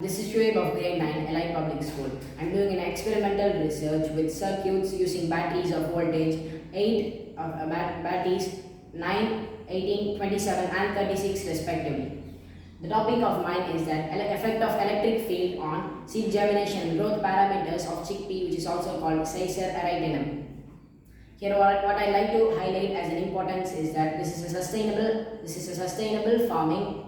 This is Shoaib of grade 9 Allied Public School. I am doing an experimental research with circuits using batteries of voltage 8 of batteries 9, 18, 27 and 36 respectively. The topic of mine is that effect of electric field on seed germination and growth parameters of chickpea, which is also called Caesar aritinum. Here what I like to highlight as an importance is that this is a sustainable farming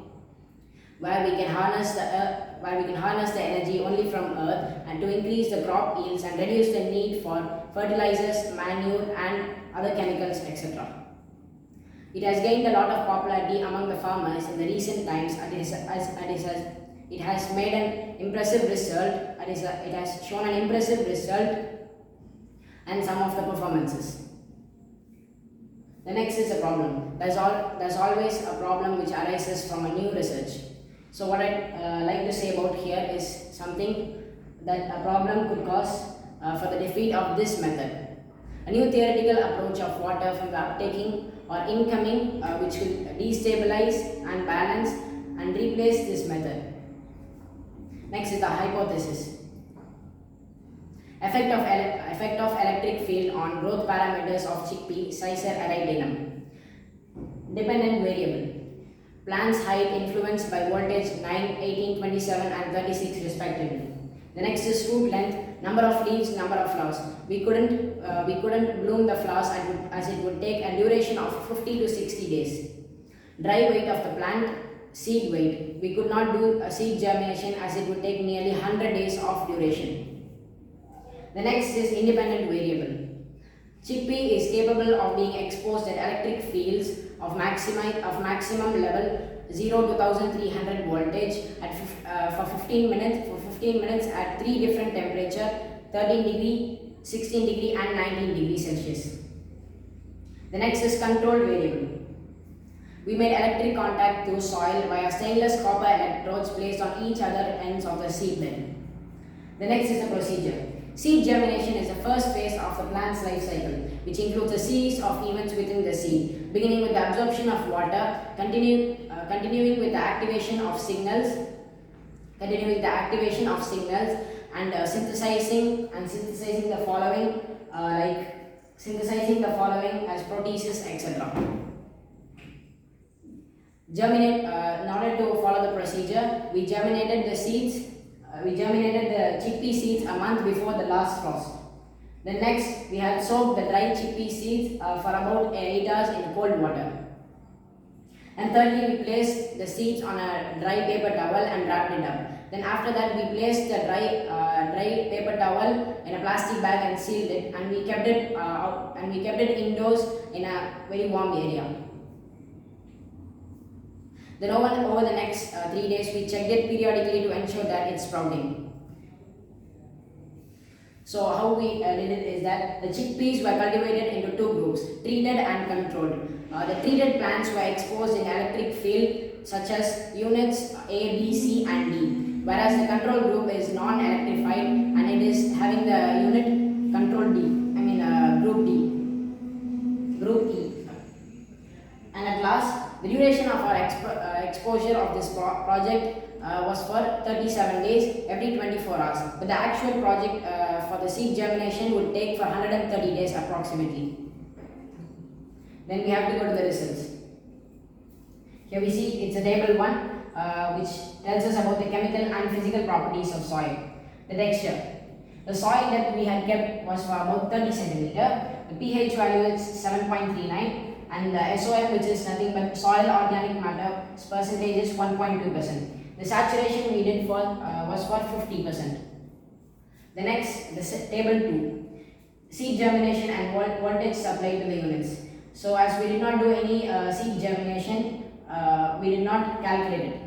where we can harness the energy only from earth and to increase the crop yields and reduce the need for fertilizers, manure and other chemicals, etc. It has gained a lot of popularity among the farmers in the recent times and it has made an impressive result. It has shown an impressive result and some of the performances. The next is a problem. There's always a problem which arises from a new research. So what I'd like to say about here is something that a problem could cause for the defeat of this method. A new theoretical approach of water from the uptaking or incoming which will destabilize and balance and replace this method. Next is the hypothesis. Effect of electric field on growth parameters of chickpea Caesar aritinum. Dependent variable. Plant's height influenced by voltage 9, 18, 27 and 36 respectively. The next is root length, number of leaves, number of flowers. We couldn't bloom the flowers as it would take a duration of 50 to 60 days. Dry weight of the plant, seed weight. We could not do a seed germination as it would take nearly 100 days of duration. The next is independent variable. Chickpea is capable of being exposed at electric fields of maximum level 0 to 1300 voltage for 15 minutes at 3 different temperature 13 degree, 16 degree and 19 degree Celsius. The next is controlled variable. We made electric contact through soil via stainless copper electrodes placed on each other ends of the seedbed. The next is the procedure. Seed germination is the first phase of the plant's life cycle, which includes a series of events within the seed, beginning with the absorption of water, continuing with the activation of signals, and synthesizing the following, as proteases, etc. In order to follow the procedure, we germinated the chickpea seeds a month before the last frost. Then next, we had soaked the dry chickpea seeds for about 8 hours in cold water. And thirdly, we placed the seeds on a dry paper towel and wrapped it up. Then after that, we placed the dry paper towel in a plastic bag and sealed it, and we kept it indoors in a very warm area. Then over the next 3 days, we checked it periodically to ensure that it's sprouting. So how we did it is that the chickpeas were cultivated into 2 groups, treated and controlled. The treated plants were exposed in electric field such as units A, B, C and D, whereas the control group is non-electrified and it is having the unit control group E. And at last, the duration of our exposure of this project was for 37 days every 24 hours. But the actual project for the seed germination would take for 130 days approximately. Then we have to go to the results. Here we see it's a table 1 which tells us about the chemical and physical properties of soil. The texture. The soil that we had kept was for about 30 cm. The pH value is 7.39. And the SOM, which is nothing but soil organic matter percentage, is 1.2%. The saturation we did was for 50%. The next, table 2, seed germination and voltage supply to the units. So as we did not do any seed germination, we did not calculate it.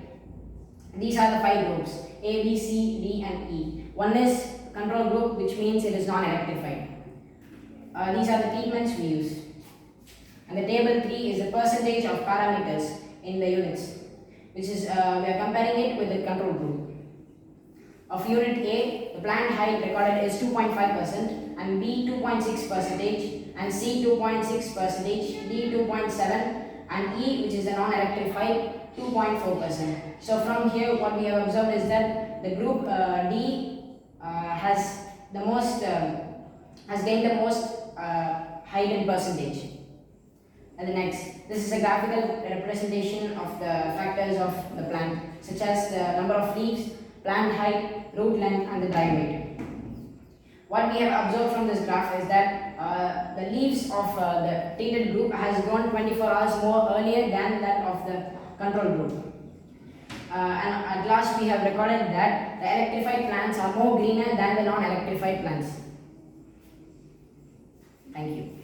These are the 5 groups, A, B, C, D and E. One is control group, which means it is non-electrified. These are the treatments we use. And the table 3 is the percentage of parameters in the units, which is we are comparing it with the control group. Of unit A, the plant height recorded is 2.5%, and B 2.6%, and C 2.6%, D 2.7%, and E, which is the non-electrified, 2.4%. So from here what we have observed is that the group D has gained the most height in percentage. And the next, this is a graphical representation of the factors of the plant, such as the number of leaves, plant height, root length, and the dry weight. What we have observed from this graph is that the leaves of the treated group has grown 24 hours more earlier than that of the control group. And at last we have recorded that the electrified plants are more greener than the non-electrified plants. Thank you.